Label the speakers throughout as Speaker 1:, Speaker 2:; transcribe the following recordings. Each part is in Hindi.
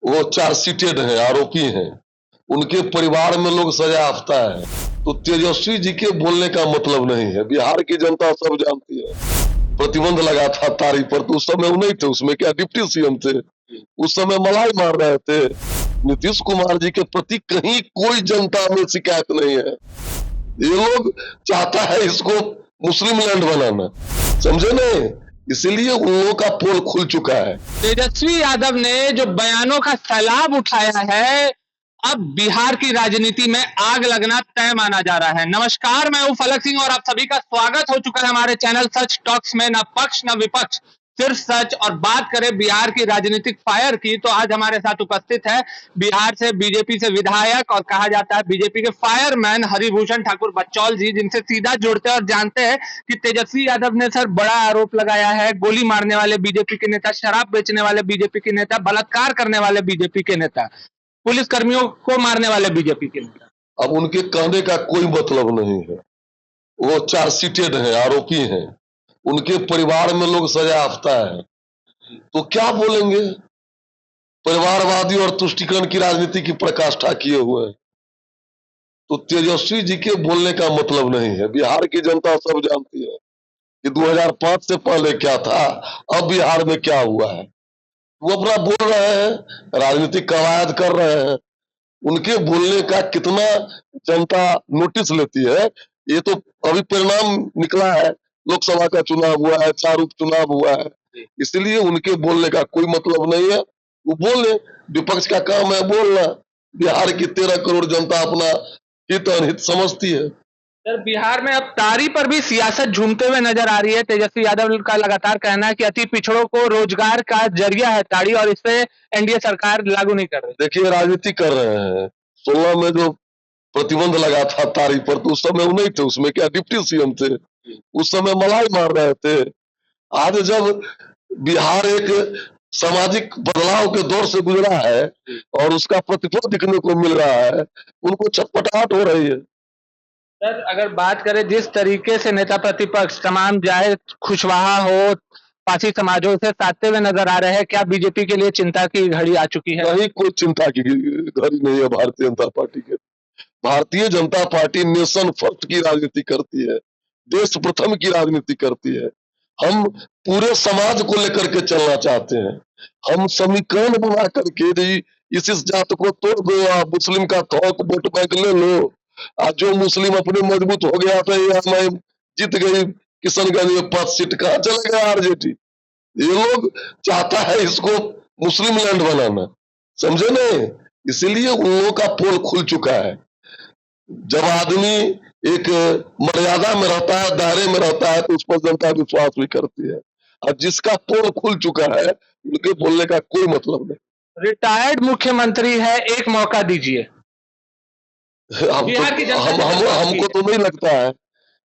Speaker 1: वो चार्जशीटेड हैं, आरोपी हैं, उनके परिवार में लोग सजायाफ्ता है। तो तेजस्वी जी के बोलने का मतलब नहीं है। बिहार की जनता सब जानती है। प्रतिबंध लगा था तारीफ पर, तो उस समय वो नहीं थे, उसमें क्या डिप्टी सीएम थे, उस समय मलाई मार रहे थे। नीतीश कुमार जी के प्रति कहीं कोई जनता में शिकायत नहीं है। ये लोग चाहता है इसको मुस्लिम लैंड बनाना, समझे नहीं, इसीलिए उन लोगों का पोल खुल चुका है।
Speaker 2: तेजस्वी यादव ने जो बयानों का सैलाब उठाया है, अब बिहार की राजनीति में आग लगना तय माना जा रहा है। नमस्कार, मैं हूं फलक सिंह और आप सभी का स्वागत हो चुका है हमारे चैनल सच टॉक्स में। न पक्ष न विपक्ष, सिर्फ सच। और बात करें बिहार की राजनीतिक फायर की, तो आज हमारे साथ उपस्थित है बिहार से बीजेपी से विधायक और कहा जाता है बीजेपी के फायरमैन हरिभूषण ठाकुर बच्चौल जी, जिनसे सीधा जुड़ते हैं और जानते हैं कि तेजस्वी यादव ने सर बड़ा आरोप लगाया है। गोली मारने वाले बीजेपी के नेता, शराब बेचने वाले बीजेपी के नेता, बलात्कार करने वाले बीजेपी के नेता, पुलिस कर्मियों को मारने वाले बीजेपी के नेता।
Speaker 1: अब उनके कहने का कोई मतलब नहीं है। वो चार्जशीटेड हैं, आरोपी हैं, उनके परिवार में लोग सजायाफ्ता है, तो क्या बोलेंगे। परिवारवादी और तुष्टीकरण की राजनीति की प्रकाष्ठा किए हुए हैं। तो तेजस्वी जी के बोलने का मतलब नहीं है। बिहार की जनता सब जानती है कि 2005 से पहले क्या था, अब बिहार में क्या हुआ है। वो अपना बोल रहे हैं, राजनीतिक कवायद कर रहे हैं। उनके बोलने का कितना जनता नोटिस लेती है, ये तो अभी परिणाम निकला है। लोकसभा का चुनाव हुआ है, 4 उपचुनाव हुआ है, इसलिए उनके बोलने का कोई मतलब नहीं है। वो बोले, विपक्ष का काम है बोलना। बिहार की 13 करोड़ जनता अपना हित अनहित समझती है।
Speaker 2: सर, बिहार में अब तारी पर भी सियासत झूमते हुए नजर आ रही है। तेजस्वी यादव का लगातार कहना है कि अति पिछड़ों को रोजगार का जरिया है ताड़ी, और इस पे एनडीए सरकार लागू नहीं कर रही।
Speaker 1: देखिए, राजनीति कर रहे हैं। 16 में जो प्रतिबंध लगा था तारीफ पर, तो उस समय वो नहीं थे, उसमें क्या डिप्टी सीएम थे, उस समय मलाई मार रहे थे। आज जब बिहार एक सामाजिक बदलाव के दौर से गुजरा है और उसका प्रतिफल दिखने को मिल रहा है, उनको छटपटाहट हो रही है।
Speaker 2: सर, अगर बात करें जिस तरीके से नेता प्रतिपक्ष तमाम जाए खुशवाहा हो, पासी समाजों से साधते हुए नजर आ रहे हैं, क्या बीजेपी के लिए चिंता की घड़ी आ चुकी है?
Speaker 1: नहीं, कोई चिंता की घड़ी नहीं है भारतीय जनता पार्टी के। Bharatiya Janata party nation first की राजनीति करती है, देश प्रथम की राजनीति करती है। हम पूरे समाज को लेकर के चलना चाहते हैं। हम समीकरण बना करके इस जात को तोड़ दो, आप मुस्लिम का थोक वोट बैंक ले लो। आज जो मुस्लिम अपने मजबूत हो गया था, ये मैं जीत गई किशनगंज में 5 सीट, कहाँ चले गए आरजेडी। ये लोग चाहता है इसको मुस्लिम लैंड बनाना, समझे नहीं, इसीलिए उन लोगों का पोल खुल चुका है। जब आदमी एक मर्यादा में रहता है, दायरे में रहता है, तो उस पर जनता विश्वास भी करती है। और जिसका पोल खुल चुका है, उनके बोलने का कोई मतलब नहीं।
Speaker 2: रिटायर्ड मुख्यमंत्री है, एक मौका दीजिए।
Speaker 1: हमको तो नहीं लगता है।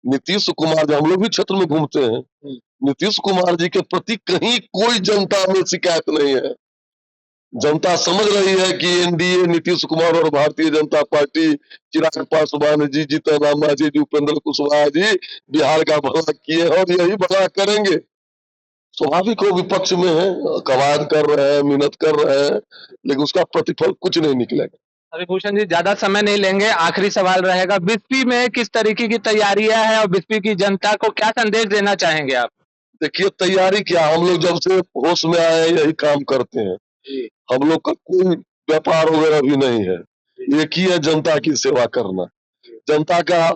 Speaker 1: नीतीश कुमार जी, हम लोग भी क्षेत्र में घूमते हैं, नीतीश कुमार जी के प्रति कहीं कोई जनता में शिकायत नहीं है। जनता समझ रही है कि एनडीए, नीतीश कुमार और भारतीय जनता पार्टी, चिराग पासवान जी, जीतन राम मांझी जी, उपेंद्र कुशवाहा जी बिहार का भला किए और यही भला करेंगे। स्वाभाविक हो, विपक्ष में है, कवायद कर रहे हैं, मेहनत कर रहे हैं, लेकिन उसका प्रतिफल कुछ नहीं निकलेगा।
Speaker 2: हरिभूषण जी, ज्यादा समय नहीं लेंगे, आखिरी सवाल रहेगा, बिस्पी में किस तरीके की तैयारियां है और बिस्पी की जनता को क्या संदेश देना चाहेंगे आप?
Speaker 1: देखिए, तैयारी क्या, हम लोग जब से होश में आए यही काम करते हैं। हम लोग का कोई व्यापार वगैरह भी नहीं है, एक ही है जनता की सेवा करना। जनता का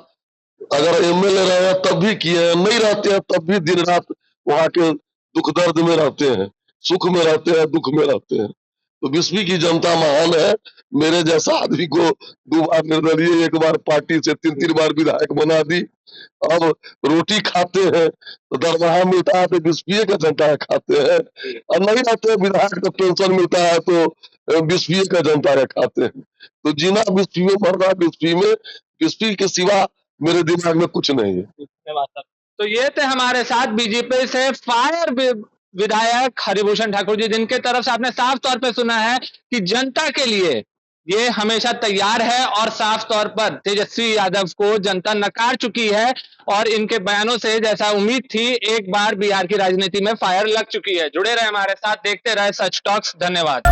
Speaker 1: अगर एमएलए रहे तब भी किए, नहीं रहते हैं तब भी दिन रात वहाँ के दुख दर्द में रहते हैं, सुख में रहते हैं, दुख में रहते हैं। तो बिस्फी की जनता महान है। मेरे जैसा आदमी को 2 बार निर्दलीय, 1 बार पार्टी से 3 बार विधायक बना दी। अब रोटी खाते हैं तो दरमाहा मिलता है तो बिस्फी का जनता खाते हैं, और नहीं रहते विधायक तो पेंशन मिलता है तो बिस्फी का जनता खाते हैं। तो जीना बिस्फी में, मरना बिस्फी में, बिस्फी के सिवा मेरे दिमाग में कुछ नहीं है।
Speaker 2: तो ये थे हमारे साथ बीजेपी से फायर विधायक हरिभूषण ठाकुर जी, जिनके तरफ से आपने साफ तौर पे सुना है कि जनता के लिए ये हमेशा तैयार है, और साफ तौर पर तेजस्वी यादव को जनता नकार चुकी है। और इनके बयानों से जैसा उम्मीद थी, एक बार बिहार की राजनीति में फायर लग चुकी है। जुड़े रहे हमारे साथ, देखते रहे सच टॉक्स। धन्यवाद।